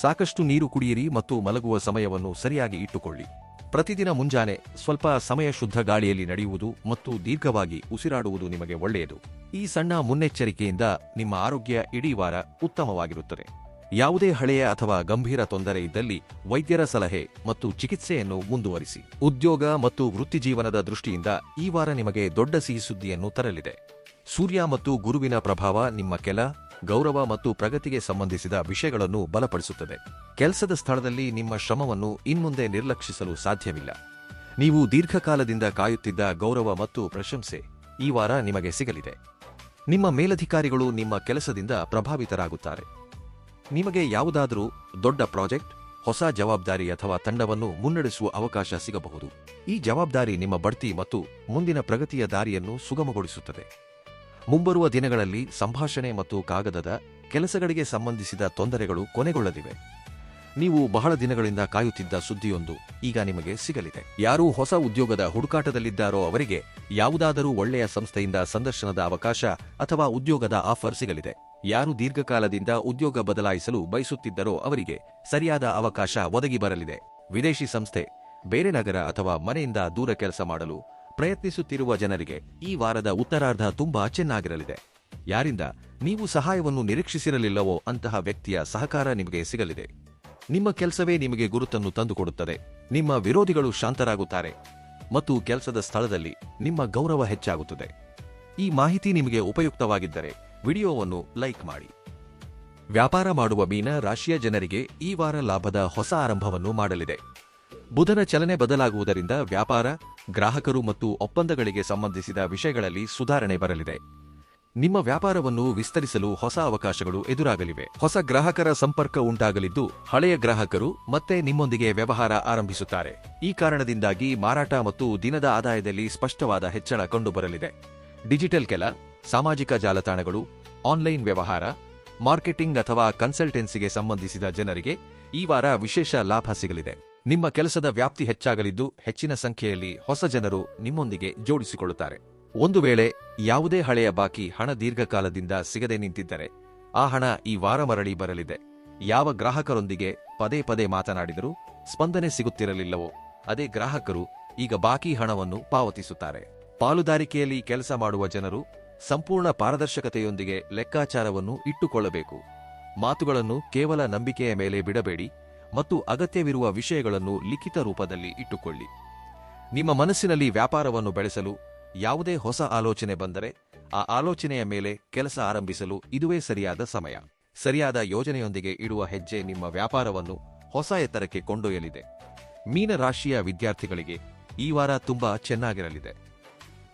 ಸಾಕಷ್ಟು ನೀರು ಕುಡಿಯಿರಿ ಮತ್ತು ಮಲಗುವ ಸಮಯವನ್ನು ಸರಿಯಾಗಿ ಇಟ್ಟುಕೊಳ್ಳಿ. ಪ್ರತಿದಿನ ಮುಂಜಾನೆ ಸ್ವಲ್ಪ ಸಮಯ ಶುದ್ಧ ಗಾಳಿಯಲ್ಲಿ ನಡೆಯುವುದು ಮತ್ತು ದೀರ್ಘವಾಗಿ ಉಸಿರಾಡುವುದು ನಿಮಗೆ ಒಳ್ಳೆಯದು. ಈ ಸಣ್ಣ ಮುನ್ನೆಚ್ಚರಿಕೆಯಿಂದ ನಿಮ್ಮ ಆರೋಗ್ಯ ಇಡೀ ವಾರ ಉತ್ತಮವಾಗಿರುತ್ತದೆ. ಯಾವುದೇ ಹಳೆಯ ಅಥವಾ ಗಂಭೀರ ತೊಂದರೆ ಇದ್ದಲ್ಲಿ ವೈದ್ಯರ ಸಲಹೆ ಮತ್ತು ಚಿಕಿತ್ಸೆಯನ್ನು ಮುಂದುವರಿಸಿ. ಉದ್ಯೋಗ ಮತ್ತು ವೃತ್ತಿಜೀವನದ ದೃಷ್ಟಿಯಿಂದ ಈ ವಾರ ನಿಮಗೆ ದೊಡ್ಡ ಸಿಹಿ ಸುದ್ದಿಯನ್ನು ತರಲಿದೆ. ಸೂರ್ಯ ಮತ್ತು ಗುರುವಿನ ಪ್ರಭಾವ ನಿಮ್ಮ ಗೌರವ ಮತ್ತು ಪ್ರಗತಿಗೆ ಸಂಬಂಧಿಸಿದ ವಿಷಯಗಳನ್ನು ಬಲಪಡಿಸುತ್ತದೆ. ಕೆಲಸದ ಸ್ಥಳದಲ್ಲಿ ನಿಮ್ಮ ಶ್ರಮವನ್ನು ಇನ್ಮುಂದೆ ನಿರ್ಲಕ್ಷಿಸಲು ಸಾಧ್ಯವಿಲ್ಲ. ನೀವು ದೀರ್ಘಕಾಲದಿಂದ ಕಾಯುತ್ತಿದ್ದ ಗೌರವ ಮತ್ತು ಪ್ರಶಂಸೆ ಈ ವಾರ ನಿಮಗೆ ಸಿಗಲಿದೆ. ನಿಮ್ಮ ಮೇಲಧಿಕಾರಿಗಳು ನಿಮ್ಮ ಕೆಲಸದಿಂದ ಪ್ರಭಾವಿತರಾಗುತ್ತಾರೆ. ನಿಮಗೆ ಯಾವುದಾದರೂ ದೊಡ್ಡ ಪ್ರಾಜೆಕ್ಟ್, ಹೊಸ ಜವಾಬ್ದಾರಿ ಅಥವಾ ತಂಡವನ್ನು ಮುನ್ನಡೆಸುವ ಅವಕಾಶ ಸಿಗಬಹುದು. ಈ ಜವಾಬ್ದಾರಿ ನಿಮ್ಮ ಬಡ್ತಿ ಮತ್ತು ಮುಂದಿನ ಪ್ರಗತಿಯ ದಾರಿಯನ್ನು ಸುಗಮಗೊಳಿಸುತ್ತದೆ. ಮುಂಬರುವ ದಿನಗಳಲ್ಲಿ ಸಂಭಾಷಣೆ ಮತ್ತು ಕಾಗದದ ಕೆಲಸಗಳಿಗೆ ಸಂಬಂಧಿಸಿದ ತೊಂದರೆಗಳು ಕೊನೆಗೊಳ್ಳಲಿವೆ. ನೀವು ಬಹಳ ದಿನಗಳಿಂದ ಕಾಯುತ್ತಿದ್ದ ಸುದ್ದಿಯೊಂದು ಈಗ ನಿಮಗೆ ಸಿಗಲಿದೆ. ಯಾರು ಹೊಸ ಉದ್ಯೋಗದ ಹುಡುಕಾಟದಲ್ಲಿದ್ದಾರೋ ಅವರಿಗೆ ಯಾವುದಾದರೂ ಒಳ್ಳೆಯ ಸಂಸ್ಥೆಯಿಂದ ಸಂದರ್ಶನದ ಅವಕಾಶ ಅಥವಾ ಉದ್ಯೋಗದ ಆಫರ್ ಸಿಗಲಿದೆ. ಯಾರು ದೀರ್ಘಕಾಲದಿಂದ ಉದ್ಯೋಗ ಬದಲಾಯಿಸಲು ಬಯಸುತ್ತಿದ್ದರೋ ಅವರಿಗೆ ಸರಿಯಾದ ಅವಕಾಶ ಒದಗಿ ಬರಲಿದೆ. ವಿದೇಶಿ ಸಂಸ್ಥೆ, ಬೇರೆ ನಗರ ಅಥವಾ ಮನೆಯಿಂದ ದೂರ ಕೆಲಸ ಮಾಡಲು ಪ್ರಯತ್ನಿಸುತ್ತಿರುವ ಜನರಿಗೆ ಈ ವಾರದ ಉತ್ತರಾರ್ಧ ತುಂಬಾ ಚೆನ್ನಾಗಿರಲಿದೆ. ಯಾರಿಂದ ನೀವು ಸಹಾಯವನ್ನು ನಿರೀಕ್ಷಿಸಿರಲಿಲ್ಲವೋ ಅಂತಹ ವ್ಯಕ್ತಿಯ ಸಹಕಾರ ನಿಮಗೆ ಸಿಗಲಿದೆ. ನಿಮ್ಮ ಕೆಲಸವೇ ನಿಮಗೆ ಗುರುತನ್ನು ತಂದುಕೊಡುತ್ತದೆ. ನಿಮ್ಮ ವಿರೋಧಿಗಳು ಶಾಂತರಾಗುತ್ತಾರೆ ಮತ್ತು ಕೆಲಸದ ಸ್ಥಳದಲ್ಲಿ ನಿಮ್ಮ ಗೌರವ ಹೆಚ್ಚಾಗುತ್ತದೆ. ಈ ಮಾಹಿತಿ ನಿಮಗೆ ಉಪಯುಕ್ತವಾಗಿದ್ದರೆ ವಿಡಿಯೋವನ್ನು ಲೈಕ್ ಮಾಡಿ. ವ್ಯಾಪಾರ ಮಾಡುವ ಮೀನ ರಾಶಿಯ ಜನರಿಗೆ ಈ ವಾರ ಲಾಭದ ಹೊಸ ಆರಂಭವನ್ನು ಮಾಡಲಿದೆ. ಬುಧನ ಚಲನೆ ಬದಲಾಗುವುದರಿಂದ ವ್ಯಾಪಾರ, ಗ್ರಾಹಕರು ಮತ್ತು ಒಪ್ಪಂದಗಳಿಗೆ ಸಂಬಂಧಿಸಿದ ವಿಷಯಗಳಲ್ಲಿ ಸುಧಾರಣೆ ಬರಲಿದೆ. ನಿಮ್ಮ ವ್ಯಾಪಾರವನ್ನು ವಿಸ್ತರಿಸಲು ಹೊಸ ಅವಕಾಶಗಳು ಎದುರಾಗಲಿವೆ. ಹೊಸ ಗ್ರಾಹಕರ ಸಂಪರ್ಕ ಉಂಟಾಗಲಿದ್ದು ಹಳೆಯ ಗ್ರಾಹಕರು ಮತ್ತೆ ನಿಮ್ಮೊಂದಿಗೆ ವ್ಯವಹಾರ ಆರಂಭಿಸುತ್ತಾರೆ. ಈ ಕಾರಣದಿಂದಾಗಿ ಮಾರಾಟ ಮತ್ತು ದಿನದ ಆದಾಯದಲ್ಲಿ ಸ್ಪಷ್ಟವಾದ ಹೆಚ್ಚಳ ಕಂಡುಬರಲಿದೆ. ಡಿಜಿಟಲ್ ಸಾಮಾಜಿಕ ಜಾಲತಾಣಗಳು, ಆನ್ಲೈನ್ ವ್ಯವಹಾರ, ಮಾರ್ಕೆಟಿಂಗ್ ಅಥವಾ ಕನ್ಸಲ್ಟೆನ್ಸಿಗೆ ಸಂಬಂಧಿಸಿದ ಜನರಿಗೆ ಈ ವಾರ ವಿಶೇಷ ಲಾಭ ಸಿಗಲಿದೆ. ನಿಮ್ಮ ಕೆಲಸದ ವ್ಯಾಪ್ತಿ ಹೆಚ್ಚಾಗಲಿದ್ದು ಹೆಚ್ಚಿನ ಸಂಖ್ಯೆಯಲ್ಲಿ ಹೊಸ ಜನರು ನಿಮ್ಮೊಂದಿಗೆ ಜೋಡಿಸಿಕೊಳ್ಳುತ್ತಾರೆ. ಒಂದು ವೇಳೆ ಯಾವುದೇ ಹಳೆಯ ಬಾಕಿ ಹಣ ದೀರ್ಘಕಾಲದಿಂದ ಸಿಗದೆ ನಿಂತಿದ್ದರೆ ಆ ಹಣ ಈ ವಾರ ಮರಳಿ ಬರಲಿದೆ. ಯಾವ ಗ್ರಾಹಕರೊಂದಿಗೆ ಪದೇ ಪದೇ ಮಾತನಾಡಿದರೂ ಸ್ಪಂದನೆ ಸಿಗುತ್ತಿರಲಿಲ್ಲವೋ ಅದೇ ಗ್ರಾಹಕರು ಈಗ ಬಾಕಿ ಹಣವನ್ನು ಪಾವತಿಸುತ್ತಾರೆ. ಪಾಲುದಾರಿಕೆಯಲ್ಲಿ ಕೆಲಸ ಮಾಡುವ ಜನರು ಸಂಪೂರ್ಣ ಪಾರದರ್ಶಕತೆಯೊಂದಿಗೆ ಲೆಕ್ಕಾಚಾರವನ್ನು ಇಟ್ಟುಕೊಳ್ಳಬೇಕು. ಮಾತುಗಳನ್ನು ಕೇವಲ ನಂಬಿಕೆಯ ಮೇಲೆ ಬಿಡಬೇಡಿ ಮತ್ತು ಅಗತ್ಯವಿರುವ ವಿಷಯಗಳನ್ನು ಲಿಖಿತ ರೂಪದಲ್ಲಿ ಇಟ್ಟುಕೊಳ್ಳಿ. ನಿಮ್ಮ ಮನಸ್ಸಿನಲ್ಲಿ ವ್ಯಾಪಾರವನ್ನು ಬೆಳೆಸಲು ಯಾವುದೇ ಹೊಸ ಆಲೋಚನೆ ಬಂದರೆ ಆ ಆಲೋಚನೆಯ ಮೇಲೆ ಕೆಲಸ ಆರಂಭಿಸಲು ಇದುವೇ ಸರಿಯಾದ ಸಮಯ. ಸರಿಯಾದ ಯೋಜನೆಯೊಂದಿಗೆ ಇಡುವ ಹೆಜ್ಜೆ ನಿಮ್ಮ ವ್ಯಾಪಾರವನ್ನು ಹೊಸ ಎತ್ತರಕ್ಕೆ ಕೊಂಡೊಯ್ಯಲಿದೆ. ಮೀನ ರಾಶಿಯ ವಿದ್ಯಾರ್ಥಿಗಳಿಗೆ ಈ ವಾರ ತುಂಬಾ ಚೆನ್ನಾಗಿರಲಿದೆ.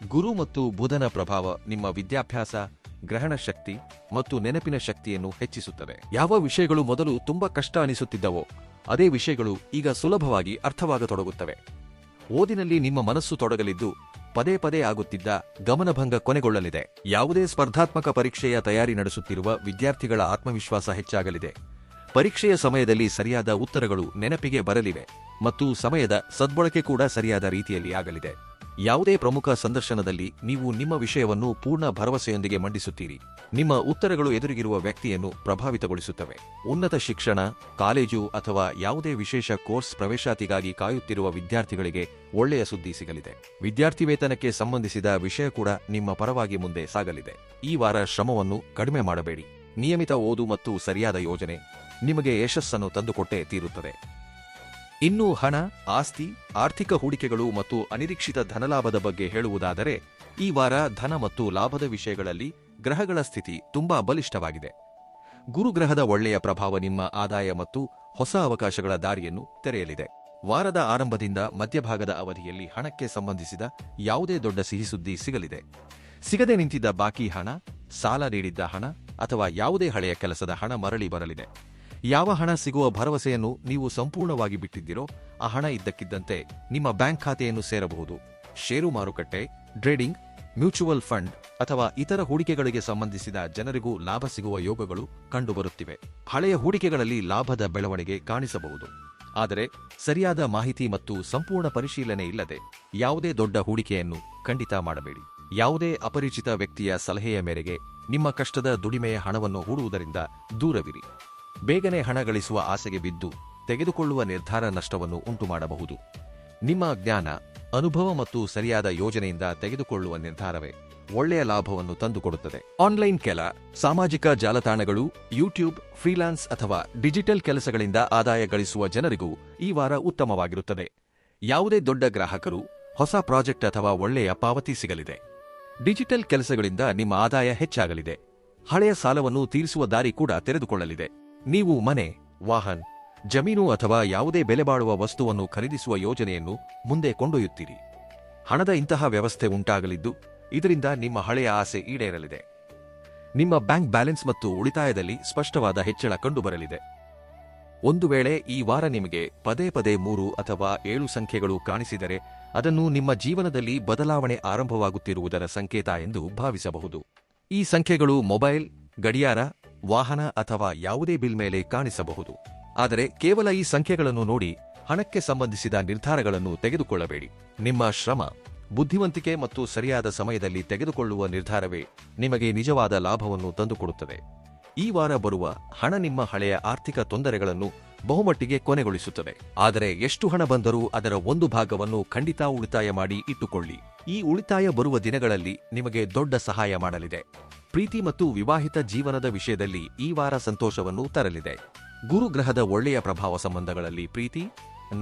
ಗುರು ಮತ್ತು ಬುಧನ ಪ್ರಭಾವ ನಿಮ್ಮ ವಿದ್ಯಾಭ್ಯಾಸ, ಗ್ರಹಣ ಶಕ್ತಿ ಮತ್ತು ನೆನಪಿನ ಶಕ್ತಿಯನ್ನು ಹೆಚ್ಚಿಸುತ್ತದೆ. ಯಾವ ವಿಷಯಗಳು ಮೊದಲು ತುಂಬಾ ಕಷ್ಟ ಅನಿಸುತ್ತಿದ್ದವೋ ಅದೇ ವಿಷಯಗಳು ಈಗ ಸುಲಭವಾಗಿ ಅರ್ಥವಾಗತೊಡಗುತ್ತವೆ. ಓದಿನಲ್ಲಿ ನಿಮ್ಮ ಮನಸ್ಸು ತೊಡಗಲಿದ್ದು ಪದೇ ಪದೇ ಆಗುತ್ತಿದ್ದ ಗಮನಭಂಗ ಕೊನೆಗೊಳ್ಳಲಿದೆ. ಯಾವುದೇ ಸ್ಪರ್ಧಾತ್ಮಕ ಪರೀಕ್ಷೆಯ ತಯಾರಿ ನಡೆಸುತ್ತಿರುವ ವಿದ್ಯಾರ್ಥಿಗಳ ಆತ್ಮವಿಶ್ವಾಸ ಹೆಚ್ಚಾಗಲಿದೆ. ಪರೀಕ್ಷೆಯ ಸಮಯದಲ್ಲಿ ಸರಿಯಾದ ಉತ್ತರಗಳು ನೆನಪಿಗೆ ಬರಲಿವೆ ಮತ್ತು ಸಮಯದ ಸದ್ಬಳಕೆ ಕೂಡ ಸರಿಯಾದ ರೀತಿಯಲ್ಲಿ ಆಗಲಿದೆ. ಯಾವುದೇ ಪ್ರಮುಖ ಸಂದರ್ಶನದಲ್ಲಿ ನೀವು ನಿಮ್ಮ ವಿಷಯವನ್ನು ಪೂರ್ಣ ಭರವಸೆಯೊಂದಿಗೆ ಮಂಡಿಸುತ್ತೀರಿ. ನಿಮ್ಮ ಉತ್ತರಗಳು ಎದುರಿಗಿರುವ ವ್ಯಕ್ತಿಯನ್ನು ಪ್ರಭಾವಿತಗೊಳಿಸುತ್ತವೆ. ಉನ್ನತ ಶಿಕ್ಷಣ, ಕಾಲೇಜು ಅಥವಾ ಯಾವುದೇ ವಿಶೇಷ ಕೋರ್ಸ್ ಪ್ರವೇಶಾತಿಗಾಗಿ ಕಾಯುತ್ತಿರುವ ವಿದ್ಯಾರ್ಥಿಗಳಿಗೆ ಒಳ್ಳೆಯ ಸುದ್ದಿ ಸಿಗಲಿದೆ. ವಿದ್ಯಾರ್ಥಿ ವೇತನಕ್ಕೆ ಸಂಬಂಧಿಸಿದ ವಿಷಯ ಕೂಡ ನಿಮ್ಮ ಪರವಾಗಿ ಮುಂದೆ ಸಾಗಲಿದೆ. ಈ ವಾರ ಶ್ರಮವನ್ನು ಕಡಿಮೆ ಮಾಡಬೇಡಿ. ನಿಯಮಿತ ಓದು ಮತ್ತು ಸರಿಯಾದ ಯೋಜನೆ ನಿಮಗೆ ಯಶಸ್ಸನ್ನು ತಂದುಕೊಟ್ಟೇ ತೀರುತ್ತದೆ. ಇನ್ನು ಹಣ, ಆಸ್ತಿ, ಆರ್ಥಿಕ ಹೂಡಿಕೆಗಳು ಮತ್ತು ಅನಿರೀಕ್ಷಿತ ಧನಲಾಭದ ಬಗ್ಗೆ ಹೇಳುವುದಾದರೆ, ಈ ವಾರ ಧನ ಮತ್ತು ಲಾಭದ ವಿಷಯಗಳಲ್ಲಿ ಗ್ರಹಗಳ ಸ್ಥಿತಿ ತುಂಬಾ ಬಲಿಷ್ಠವಾಗಿದೆ. ಗುರುಗ್ರಹದ ಒಳ್ಳೆಯ ಪ್ರಭಾವ ನಿಮ್ಮ ಆದಾಯ ಮತ್ತು ಹೊಸ ಅವಕಾಶಗಳ ದಾರಿಯನ್ನು ತೆರೆಯಲಿದೆ. ವಾರದ ಆರಂಭದಿಂದ ಮಧ್ಯಭಾಗದ ಅವಧಿಯಲ್ಲಿ ಹಣಕ್ಕೆ ಸಂಬಂಧಿಸಿದ ಯಾವುದೇ ದೊಡ್ಡ ಸಿಹಿಸುದ್ದಿ ಸಿಗಲಿದೆ. ಸಿಗದೆ ನಿಂತಿದ್ದ ಬಾಕಿ ಹಣ, ಸಾಲ ನೀಡಿದ್ದ ಹಣ ಅಥವಾ ಯಾವುದೇ ಹಳೆಯ ಕೆಲಸದ ಹಣ ಮರಳಿ ಬರಲಿದೆ. ಯಾವ ಹಣ ಸಿಗುವ ಭರವಸೆಯನ್ನು ನೀವು ಸಂಪೂರ್ಣವಾಗಿ ಬಿಟ್ಟಿದ್ದೀರೋ ಆ ಹಣ ಇದ್ದಕ್ಕಿದ್ದಂತೆ ನಿಮ್ಮ ಬ್ಯಾಂಕ್ ಖಾತೆಯನ್ನು ಸೇರಬಹುದು. ಷೇರು ಮಾರುಕಟ್ಟೆ, ಟ್ರೇಡಿಂಗ್, ಮ್ಯೂಚುವಲ್ ಫಂಡ್ ಅಥವಾ ಇತರ ಹೂಡಿಕೆಗಳಿಗೆ ಸಂಬಂಧಿಸಿದ ಜನರಿಗೂ ಲಾಭ ಸಿಗುವ ಯೋಗಗಳು ಕಂಡುಬರುತ್ತಿವೆ. ಹಳೆಯ ಹೂಡಿಕೆಗಳಲ್ಲಿ ಲಾಭದ ಬೆಳವಣಿಗೆ ಕಾಣಿಸಬಹುದು. ಆದರೆ ಸರಿಯಾದ ಮಾಹಿತಿ ಮತ್ತು ಸಂಪೂರ್ಣ ಪರಿಶೀಲನೆ ಇಲ್ಲದೆ ಯಾವುದೇ ದೊಡ್ಡ ಹೂಡಿಕೆಯನ್ನು ಖಂಡಿತ ಮಾಡಬೇಡಿ. ಯಾವುದೇ ಅಪರಿಚಿತ ವ್ಯಕ್ತಿಯ ಸಲಹೆಯ ಮೇರೆಗೆ ನಿಮ್ಮ ಕಷ್ಟದ ದುಡಿಮೆಯ ಹಣವನ್ನು ಹೂಡುವುದರಿಂದ ದೂರವಿರಿ. ಬೇಗನೆ ಹಣ ಗಳಿಸುವ ಆಸೆಗೆ ಬಿದ್ದು ತೆಗೆದುಕೊಳ್ಳುವ ನಿರ್ಧಾರ ನಷ್ಟವನ್ನು ಉಂಟುಮಾಡಬಹುದು. ನಿಮ್ಮ ಜ್ಞಾನ, ಅನುಭವ ಮತ್ತು ಸರಿಯಾದ ಯೋಜನೆಯಿಂದ ತೆಗೆದುಕೊಳ್ಳುವ ನಿರ್ಧಾರವೇ ಒಳ್ಳೆಯ ಲಾಭವನ್ನು ತಂದುಕೊಡುತ್ತದೆ. ಆನ್ಲೈನ್ ಕೆಲ, ಸಾಮಾಜಿಕ ಜಾಲತಾಣಗಳು, ಯೂಟ್ಯೂಬ್, ಫ್ರೀಲಾನ್ಸ್ ಅಥವಾ ಡಿಜಿಟಲ್ ಕೆಲಸಗಳಿಂದ ಆದಾಯ ಗಳಿಸುವ ಜನರಿಗೂ ಈ ವಾರ ಉತ್ತಮವಾಗಿರುತ್ತದೆ. ಯಾವುದೇ ದೊಡ್ಡ ಗ್ರಾಹಕರು, ಹೊಸ ಪ್ರಾಜೆಕ್ಟ್ ಅಥವಾ ಒಳ್ಳೆಯ ಪಾವತಿ ಸಿಗಲಿದೆ. ಡಿಜಿಟಲ್ ಕೆಲಸಗಳಿಂದ ನಿಮ್ಮ ಆದಾಯ ಹೆಚ್ಚಾಗಲಿದೆ. ಹಳೆಯ ಸಾಲವನ್ನು ತೀರಿಸುವ ದಾರಿ ಕೂಡ ತೆರೆದುಕೊಳ್ಳಲಿದೆ. ನೀವು ಮನೆ, ವಾಹನ, ಜಮೀನು ಅಥವಾ ಯಾವುದೇ ಬೆಲೆಬಾಳುವ ವಸ್ತುವನ್ನು ಖರೀದಿಸುವ ಯೋಜನೆಯನ್ನು ಮುಂದೆ ಕೊಂಡೊಯ್ಯುತ್ತೀರಿ. ಹಣದ ಇಂತಹ ವ್ಯವಸ್ಥೆ ಉಂಟಾಗಲಿದ್ದು ಇದರಿಂದ ನಿಮ್ಮ ಹಳೆಯ ಆಸೆ ಈಡೇರಲಿದೆ. ನಿಮ್ಮ ಬ್ಯಾಂಕ್ ಬ್ಯಾಲೆನ್ಸ್ ಮತ್ತು ಉಳಿತಾಯದಲ್ಲಿ ಸ್ಪಷ್ಟವಾದ ಹೆಚ್ಚಳ ಕಂಡುಬರಲಿದೆ. ಒಂದು ವೇಳೆ ಈ ವಾರ ನಿಮಗೆ ಪದೇ ಪದೇ 3 ಅಥವಾ 7 ಸಂಖ್ಯೆಗಳು ಕಾಣಿಸಿದರೆ ಅದನ್ನು ನಿಮ್ಮ ಜೀವನದಲ್ಲಿ ಬದಲಾವಣೆ ಆರಂಭವಾಗುತ್ತಿರುವುದರ ಸಂಕೇತ ಎಂದು ಭಾವಿಸಬಹುದು. ಈ ಸಂಖ್ಯೆಗಳು ಮೊಬೈಲ್, ಗಡಿಯಾರ, ವಾಹನ ಅಥವಾ ಯಾವುದೇ ಬಿಲ್ ಮೇಲೆ ಕಾಣಿಸಬಹುದು. ಆದರೆ ಕೇವಲ ಈ ಸಂಖ್ಯೆಗಳನ್ನು ನೋಡಿ ಹಣಕ್ಕೆ ಸಂಬಂಧಿಸಿದ ನಿರ್ಧಾರಗಳನ್ನು ತೆಗೆದುಕೊಳ್ಳಬೇಡಿ. ನಿಮ್ಮ ಶ್ರಮ, ಬುದ್ಧಿವಂತಿಕೆ ಮತ್ತು ಸರಿಯಾದ ಸಮಯದಲ್ಲಿ ತೆಗೆದುಕೊಳ್ಳುವ ನಿರ್ಧಾರವೇ ನಿಮಗೆ ನಿಜವಾದ ಲಾಭವನ್ನು ತಂದುಕೊಡುತ್ತದೆ. ಈ ವಾರ ಬರುವ ಹಣ ನಿಮ್ಮ ಹಳೆಯ ಆರ್ಥಿಕ ತೊಂದರೆಗಳನ್ನು ಬಹುಮಟ್ಟಿಗೆ ಕೊನೆಗೊಳಿಸುತ್ತದೆ. ಆದರೆ ಎಷ್ಟು ಹಣ ಬಂದರೂ ಅದರ ಒಂದು ಭಾಗವನ್ನು ಖಂಡಿತ ಉಳಿತಾಯ ಮಾಡಿ ಇಟ್ಟುಕೊಳ್ಳಿ. ಈ ಉಳಿತಾಯ ಬರುವ ದಿನಗಳಲ್ಲಿ ನಿಮಗೆ ದೊಡ್ಡ ಸಹಾಯ ಮಾಡಲಿದೆ. ಪ್ರೀತಿ ಮತ್ತು ವಿವಾಹಿತ ಜೀವನದ ವಿಷಯದಲ್ಲಿ ಈ ವಾರ ಸಂತೋಷವನ್ನು ತರಲಿದೆ. ಗುರುಗ್ರಹದ ಒಳ್ಳೆಯ ಪ್ರಭಾವ ಸಂಬಂಧಗಳಲ್ಲಿ ಪ್ರೀತಿ,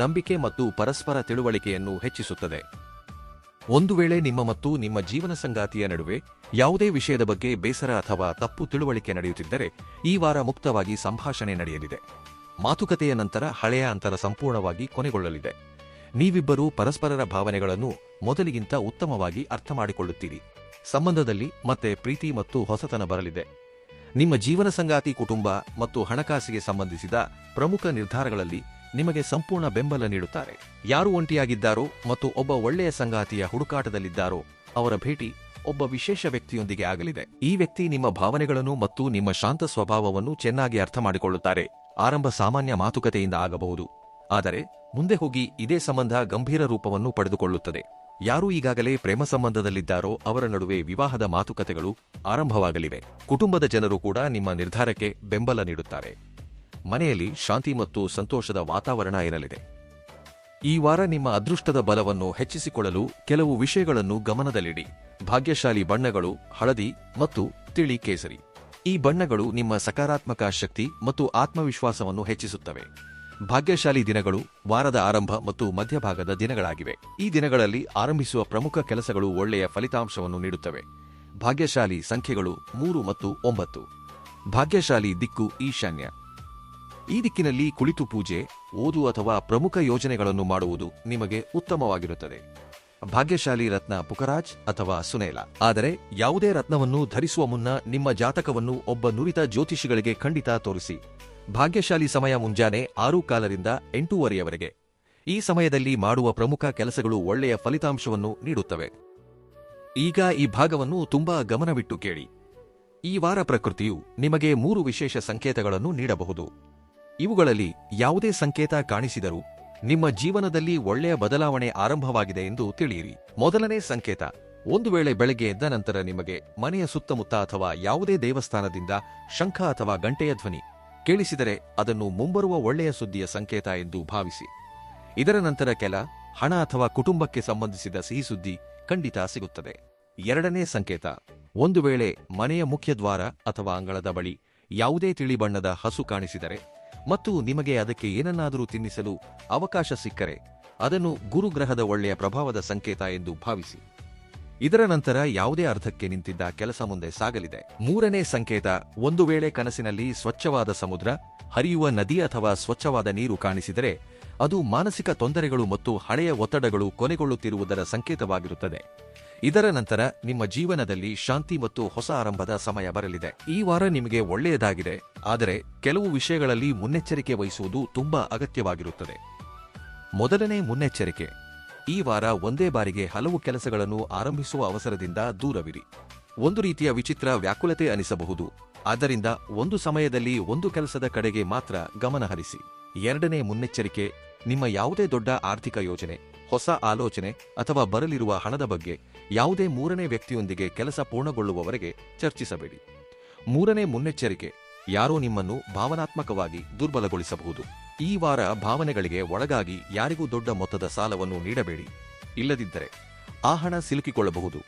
ನಂಬಿಕೆ ಮತ್ತು ಪರಸ್ಪರ ತಿಳುವಳಿಕೆಯನ್ನು ಹೆಚ್ಚಿಸುತ್ತದೆ. ಒಂದು ವೇಳೆ ನಿಮ್ಮ ಮತ್ತು ನಿಮ್ಮ ಜೀವನ ಸಂಗಾತಿಯ ನಡುವೆ ಯಾವುದೇ ವಿಷಯದ ಬಗ್ಗೆ ಬೇಸರ ಅಥವಾ ತಪ್ಪು ತಿಳುವಳಿಕೆ ನಡೆಯುತ್ತಿದ್ದರೆ ಈ ವಾರ ಮುಕ್ತವಾಗಿ ಸಂಭಾಷಣೆ ನಡೆಯಲಿದೆ. ಮಾತುಕತೆಯ ನಂತರ ಹಳೆಯ ಅಂತರ ಸಂಪೂರ್ಣವಾಗಿ ಕೊನೆಗೊಳ್ಳಲಿದೆ. ನೀವಿಬ್ಬರೂ ಪರಸ್ಪರರ ಭಾವನೆಗಳನ್ನು ಮೊದಲಿಗಿಂತ ಉತ್ತಮವಾಗಿ ಅರ್ಥಮಾಡಿಕೊಳ್ಳುತ್ತೀರಿ. ಸಂಬಂಧದಲ್ಲಿ ಮತ್ತೆ ಪ್ರೀತಿ ಮತ್ತು ಹೊಸತನ ಬರಲಿದೆ. ನಿಮ್ಮ ಜೀವನ ಸಂಗಾತಿ, ಕುಟುಂಬ ಮತ್ತು ಹಣಕಾಸಿಗೆ ಸಂಬಂಧಿಸಿದ ಪ್ರಮುಖ ನಿರ್ಧಾರಗಳಲ್ಲಿ ನಿಮಗೆ ಸಂಪೂರ್ಣ ಬೆಂಬಲ ನೀಡುತ್ತಾರೆ. ಯಾರು ಒಂಟಿಯಾಗಿದ್ದಾರೋ ಮತ್ತು ಒಬ್ಬ ಒಳ್ಳೆಯ ಸಂಗಾತಿಯ ಹುಡುಕಾಟದಲ್ಲಿದ್ದಾರೋ ಅವರ ಭೇಟಿ ಒಬ್ಬ ವಿಶೇಷ ವ್ಯಕ್ತಿಯೊಂದಿಗೆ ಆಗಲಿದೆ. ಈ ವ್ಯಕ್ತಿ ನಿಮ್ಮ ಭಾವನೆಗಳನ್ನು ಮತ್ತು ನಿಮ್ಮ ಶಾಂತ ಸ್ವಭಾವವನ್ನು ಚೆನ್ನಾಗಿ ಅರ್ಥಮಾಡಿಕೊಳ್ಳುತ್ತಾರೆ. ಆರಂಭ ಸಾಮಾನ್ಯ ಮಾತುಕತೆಯಿಂದ ಆಗಬಹುದು, ಆದರೆ ಮುಂದೆ ಹೋಗಿ ಇದೇ ಸಂಬಂಧ ಗಂಭೀರ ರೂಪವನ್ನು ಪಡೆದುಕೊಳ್ಳುತ್ತದೆ. ಯಾರು ಈಗಾಗಲೇ ಪ್ರೇಮ ಸಂಬಂಧದಲ್ಲಿದ್ದಾರೋ ಅವರ ನಡುವೆ ವಿವಾಹದ ಮಾತುಕತೆಗಳು ಆರಂಭವಾಗಲಿವೆ. ಕುಟುಂಬದ ಜನರು ಕೂಡ ನಿಮ್ಮ ನಿರ್ಧಾರಕ್ಕೆ ಬೆಂಬಲ ನೀಡುತ್ತಾರೆ. ಮನೆಯಲ್ಲಿ ಶಾಂತಿ ಮತ್ತು ಸಂತೋಷದ ವಾತಾವರಣ ಇರಲಿದೆ. ಈ ವಾರ ನಿಮ್ಮ ಅದೃಷ್ಟದ ಬಲವನ್ನು ಹೆಚ್ಚಿಸಿಕೊಳ್ಳಲು ಕೆಲವು ವಿಷಯಗಳನ್ನು ಗಮನದಲ್ಲಿಡಿ. ಭಾಗ್ಯಶಾಲಿ ಬಣ್ಣಗಳು ಹಳದಿ ಮತ್ತು ತಿಳಿ ಕೇಸರಿ. ಈ ಬಣ್ಣಗಳು ನಿಮ್ಮ ಸಕಾರಾತ್ಮಕ ಶಕ್ತಿ ಮತ್ತು ಆತ್ಮವಿಶ್ವಾಸವನ್ನು ಹೆಚ್ಚಿಸುತ್ತವೆ. ಭಾಗ್ಯಶಾಲಿ ದಿನಗಳು ವಾರದ ಆರಂಭ ಮತ್ತು ಮಧ್ಯಭಾಗದ ದಿನಗಳಾಗಿವೆ. ಈ ದಿನಗಳಲ್ಲಿ ಆರಂಭಿಸುವ ಪ್ರಮುಖ ಕೆಲಸಗಳು ಒಳ್ಳೆಯ ಫಲಿತಾಂಶವನ್ನು ನೀಡುತ್ತವೆ. ಭಾಗ್ಯಶಾಲಿ ಸಂಖ್ಯೆಗಳು 3 ಮತ್ತು 9. ಭಾಗ್ಯಶಾಲಿ ದಿಕ್ಕು ಈಶಾನ್ಯ. ಈ ದಿಕ್ಕಿನಲ್ಲಿ ಕುಳಿತು ಪೂಜೆ, ಓದು ಅಥವಾ ಪ್ರಮುಖ ಯೋಜನೆಗಳನ್ನು ಮಾಡುವುದು ನಿಮಗೆ ಉತ್ತಮವಾಗಿರುತ್ತದೆ. ಭಾಗ್ಯಶಾಲಿ ರತ್ನ ಪುಕರಾಜ್ ಅಥವಾ ಸುನೇಲ. ಆದರೆ ಯಾವುದೇ ರತ್ನವನ್ನು ಧರಿಸುವ ಮುನ್ನ ನಿಮ್ಮ ಜಾತಕವನ್ನು ಒಬ್ಬ ನುರಿತ ಜ್ಯೋತಿಷಿಗಳಿಗೆ ಖಂಡಿತ ತೋರಿಸಿ. ಭಾಗ್ಯಶಾಲಿ ಸಮಯ ಮುಂಜಾನೆ 6:15 ರಿಂದ 8:30 ಯವರೆಗೆ. ಈ ಸಮಯದಲ್ಲಿ ಮಾಡುವ ಪ್ರಮುಖ ಕೆಲಸಗಳು ಒಳ್ಳೆಯ ಫಲಿತಾಂಶವನ್ನು ನೀಡುತ್ತವೆ. ಈಗ ಈ ಭಾಗವನ್ನು ತುಂಬಾ ಗಮನವಿಟ್ಟು ಕೇಳಿ. ಈ ವಾರ ಪ್ರಕೃತಿಯು ನಿಮಗೆ 3 ವಿಶೇಷ ಸಂಕೇತಗಳನ್ನು ನೀಡಬಹುದು. ಇವುಗಳಲ್ಲಿ ಯಾವುದೇ ಸಂಕೇತ ಕಾಣಿಸಿದರೂ ನಿಮ್ಮ ಜೀವನದಲ್ಲಿ ಒಳ್ಳೆಯ ಬದಲಾವಣೆ ಆರಂಭವಾಗಿದೆ ಎಂದು ತಿಳಿಯಿರಿ. ಮೊದಲನೇ ಸಂಕೇತ, ಒಂದು ವೇಳೆ ಬೆಳಗ್ಗೆ ಎದ್ದ ನಂತರ ನಿಮಗೆ ಮನೆಯ ಸುತ್ತಮುತ್ತ ಅಥವಾ ಯಾವುದೇ ದೇವಸ್ಥಾನದಿಂದ ಶಂಖ ಅಥವಾ ಗಂಟೆಯ ಧ್ವನಿ ಕೇಳಿಸಿದರೆ ಅದನ್ನು ಮುಂಬರುವ ಒಳ್ಳೆಯ ಸುದ್ದಿಯ ಸಂಕೇತ ಎಂದು ಭಾವಿಸಿ. ಇದರ ನಂತರ ಕೆಲ ಹಣ ಅಥವಾ ಕುಟುಂಬಕ್ಕೆ ಸಂಬಂಧಿಸಿದ ಸಿಹಿ ಸುದ್ದಿ ಖಂಡಿತ ಸಿಗುತ್ತದೆ. ಎರಡನೇ ಸಂಕೇತ, ಒಂದು ವೇಳೆ ಮನೆಯ ಮುಖ್ಯದ್ವಾರ ಅಥವಾ ಅಂಗಳದ ಬಳಿ ಯಾವುದೇ ತಿಳಿ ಬಣ್ಣದ ಹಸು ಕಾಣಿಸಿದರೆ ಮತ್ತು ನಿಮಗೆ ಅದಕ್ಕೆ ಏನನ್ನಾದರೂ ತಿನ್ನಿಸಲು ಅವಕಾಶ ಸಿಕ್ಕರೆ ಅದನ್ನು ಗುರುಗ್ರಹದ ಒಳ್ಳೆಯ ಪ್ರಭಾವದ ಸಂಕೇತ ಎಂದು ಭಾವಿಸಿ. ಇದರ ನಂತರ ಯಾವುದೇ ಅರ್ಧಕ್ಕೆ ನಿಂತಿದ್ದ ಕೆಲಸ ಮುಂದೆ ಸಾಗಲಿದೆ. ಮೂರನೇ ಸಂಕೇತ, ಒಂದು ವೇಳೆ ಕನಸಿನಲ್ಲಿ ಸ್ವಚ್ಛವಾದ ಸಮುದ್ರ, ಹರಿಯುವ ನದಿ ಅಥವಾ ಸ್ವಚ್ಛವಾದ ನೀರು ಕಾಣಿಸಿದರೆ ಅದು ಮಾನಸಿಕ ತೊಂದರೆಗಳು ಮತ್ತು ಹಳೆಯ ಒತ್ತಡಗಳು ಕೊನೆಗೊಳ್ಳುತ್ತಿರುವುದರ ಸಂಕೇತವಾಗಿರುತ್ತದೆ. ಇದರ ನಂತರ ನಿಮ್ಮ ಜೀವನದಲ್ಲಿ ಶಾಂತಿ ಮತ್ತು ಹೊಸ ಆರಂಭದ ಸಮಯ ಬರಲಿದೆ. ಈ ವಾರ ನಿಮಗೆ ಒಳ್ಳೆಯದಾಗಿದೆ, ಆದರೆ ಕೆಲವು ವಿಷಯಗಳಲ್ಲಿ ಮುನ್ನೆಚ್ಚರಿಕೆ ವಹಿಸುವುದು ತುಂಬಾ ಅಗತ್ಯವಾಗಿರುತ್ತದೆ. ಮೊದಲನೇ ಮುನ್ನೆಚ್ಚರಿಕೆ, ಈ ವಾರ ಒಂದೇ ಬಾರಿಗೆ ಹಲವು ಕೆಲಸಗಳನ್ನು ಆರಂಭಿಸುವ ಅವಸರದಿಂದ ದೂರವಿರಿ. ಒಂದು ರೀತಿಯ ವಿಚಿತ್ರ ವ್ಯಾಕುಲತೆ ಅನಿಸಬಹುದು, ಆದ್ದರಿಂದ ಒಂದು ಸಮಯದಲ್ಲಿ ಒಂದು ಕೆಲಸದ ಕಡೆಗೆ ಮಾತ್ರ ಗಮನ ಹರಿಸಿ. ಎರಡನೇ ಮುನ್ನೆಚ್ಚರಿಕೆ, ನಿಮ್ಮ ಯಾವುದೇ ದೊಡ್ಡ ಆರ್ಥಿಕ ಯೋಜನೆ, ಹೊಸ ಆಲೋಚನೆ ಅಥವಾ ಬರಲಿರುವ ಹಣದ ಬಗ್ಗೆ ಯಾವುದೇ ಮೂರನೇ ವ್ಯಕ್ತಿಯೊಂದಿಗೆ ಕೆಲಸ ಪೂರ್ಣಗೊಳ್ಳುವವರೆಗೆ ಚರ್ಚಿಸಬೇಡಿ. ಮೂರನೇ ಮುನ್ನೆಚ್ಚರಿಕೆ, ಯಾರೋ ನಿಮ್ಮನ್ನು ಭಾವನಾತ್ಮಕವಾಗಿ ದುರ್ಬಲಗೊಳಿಸಬಹುದು. ಈ ವಾರ ಭಾವನೆಗಳಿಗೆ ಒಳಗಾಗಿ ಯಾರಿಗೂ ದೊಡ್ಡ ಮೊತ್ತದ ಸಾಲವನ್ನು ನೀಡಬೇಡಿ, ಇಲ್ಲದಿದ್ದರೆ ಆ ಹಣ ಸಿಲುಕಿಕೊಳ್ಳಬಹುದು.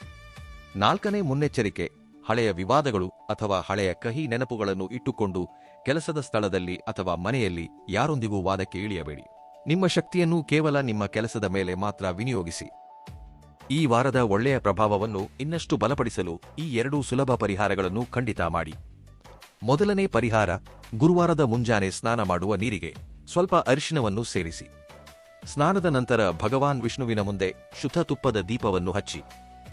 ನಾಲ್ಕನೇ ಮುನ್ನೆಚ್ಚರಿಕೆ, ಹಳೆಯ ವಿವಾದಗಳು ಅಥವಾ ಹಳೆಯ ಕಹಿ ನೆನಪುಗಳನ್ನು ಇಟ್ಟುಕೊಂಡು ಕೆಲಸದ ಸ್ಥಳದಲ್ಲಿ ಅಥವಾ ಮನೆಯಲ್ಲಿ ಯಾರೊಂದಿಗೂ ವಾದಕ್ಕೆ ಇಳಿಯಬೇಡಿ. ನಿಮ್ಮ ಶಕ್ತಿಯನ್ನು ಕೇವಲ ನಿಮ್ಮ ಕೆಲಸದ ಮೇಲೆ ಮಾತ್ರ ವಿನಿಯೋಗಿಸಿ. ಈ ವಾರದ ಒಳ್ಳೆಯ ಪ್ರಭಾವವನ್ನು ಇನ್ನಷ್ಟು ಬಲಪಡಿಸಲು ಈ 2 ಸುಲಭ ಪರಿಹಾರಗಳನ್ನು ಖಂಡಿತ ಮಾಡಿ. ಮೊದಲನೇ ಪರಿಹಾರ, ಗುರುವಾರದ ಮುಂಜಾನೆ ಸ್ನಾನ ಮಾಡುವ ನೀರಿಗೆ ಸ್ವಲ್ಪ ಅರಿಶಿನವನ್ನು ಸೇರಿಸಿ. ಸ್ನಾನದ ನಂತರ ಭಗವಾನ್ ವಿಷ್ಣುವಿನ ಮುಂದೆ ಶುದ್ಧ ತುಪ್ಪದ ದೀಪವನ್ನು ಹಚ್ಚಿ.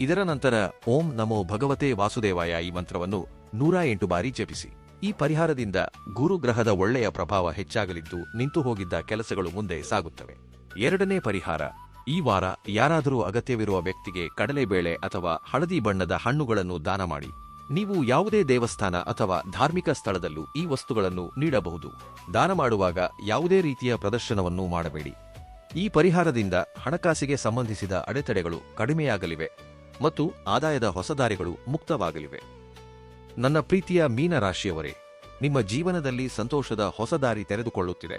ಇದರ ನಂತರ ಓಂ ನಮೋ ಭಗವತೆ ವಾಸುದೇವಾಯ ಈ ಮಂತ್ರವನ್ನು 108 ಬಾರಿ ಜಪಿಸಿ. ಈ ಪರಿಹಾರದಿಂದ ಗುರುಗ್ರಹದ ಒಳ್ಳೆಯ ಪ್ರಭಾವ ಹೆಚ್ಚಾಗಲಿದ್ದು ನಿಂತು ಹೋಗಿದ್ದ ಕೆಲಸಗಳು ಮುಂದೆ ಸಾಗುತ್ತವೆ. ಎರಡನೇ ಪರಿಹಾರ, ಈ ವಾರ ಯಾರಾದರೂ ಅಗತ್ಯವಿರುವ ವ್ಯಕ್ತಿಗೆ ಕಡಲೆಬೇಳೆ ಅಥವಾ ಹಳದಿ ಬಣ್ಣದ ಹಣ್ಣುಗಳನ್ನು ದಾನ ಮಾಡಿ. ನೀವು ಯಾವುದೇ ದೇವಸ್ಥಾನ ಅಥವಾ ಧಾರ್ಮಿಕ ಸ್ಥಳದಲ್ಲೂ ಈ ವಸ್ತುಗಳನ್ನು ನೀಡಬಹುದು. ದಾನ ಮಾಡುವಾಗ ಯಾವುದೇ ರೀತಿಯ ಪ್ರದರ್ಶನವನ್ನು ಮಾಡಬೇಡಿ. ಈ ಪರಿಹಾರದಿಂದ ಹಣಕಾಸಿಗೆ ಸಂಬಂಧಿಸಿದ ಅಡೆತಡೆಗಳು ಕಡಿಮೆಯಾಗಲಿವೆ ಮತ್ತು ಆದಾಯದ ಹೊಸ ದಾರಿಗಳು ಮುಕ್ತವಾಗಲಿವೆ. ನನ್ನ ಪ್ರೀತಿಯ ಮೀನ ರಾಶಿಯವರೇ, ನಿಮ್ಮ ಜೀವನದಲ್ಲಿ ಸಂತೋಷದ ಹೊಸ ದಾರಿ ತೆರೆದುಕೊಳ್ಳುತ್ತಿದೆ.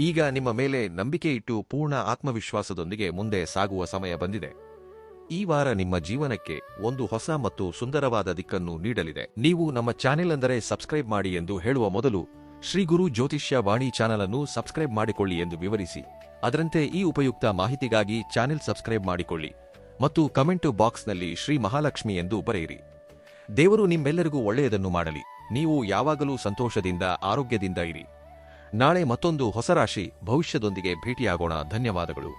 ಈಗ ನಿಮ್ಮ ಮೇಲೆ ನಂಬಿಕೆ ಇಟ್ಟು ಪೂರ್ಣ ಆತ್ಮವಿಶ್ವಾಸದೊಂದಿಗೆ ಮುಂದೆ ಸಾಗುವ ಸಮಯ ಬಂದಿದೆ. ಈ ವಾರ ನಿಮ್ಮ ಜೀವನಕ್ಕೆ ಒಂದು ಹೊಸ ಮತ್ತು ಸುಂದರವಾದ ದಿಕ್ಕನ್ನು ನೀಡಲಿದೆ. ನೀವು ನಮ್ಮ ಚಾನೆಲ್ ಅಂದರೆ ಸಬ್ಸ್ಕ್ರೈಬ್ ಮಾಡಿ ಎಂದು ಹೇಳುವ ಮೊದಲು ಶ್ರೀ ಗುರು ಜ್ಯೋತಿಷ್ಯ ವಾಣಿ ಚಾನೆಲ್ ಅನ್ನು ಸಬ್ಸ್ಕ್ರೈಬ್ ಮಾಡಿಕೊಳ್ಳಿ ಎಂದು ವಿವರಿಸಿ. ಅದರಂತೆ ಈ ಉಪಯುಕ್ತ ಮಾಹಿತಿಗಾಗಿ ಚಾನೆಲ್ ಸಬ್ಸ್ಕ್ರೈಬ್ ಮಾಡಿಕೊಳ್ಳಿ ಮತ್ತು ಕಮೆಂಟ್ ಬಾಕ್ಸ್ನಲ್ಲಿ ಶ್ರೀ ಮಹಾಲಕ್ಷ್ಮಿ ಎಂದು ಬರೆಯಿರಿ. ದೇವರು ನಿಮ್ಮೆಲ್ಲರಿಗೂ ಒಳ್ಳೆಯದನ್ನು ಮಾಡಲಿ. ನೀವು ಯಾವಾಗಲೂ ಸಂತೋಷದಿಂದ ಆರೋಗ್ಯದಿಂದ ಇರಿ. ನಾಳೆ ಮತ್ತೊಂದು ಹೊಸ ರಾಶಿ ಭವಿಷ್ಯದೊಂದಿಗೆ ಭೇಟಿಯಾಗೋಣ. ಧನ್ಯವಾದಗಳು.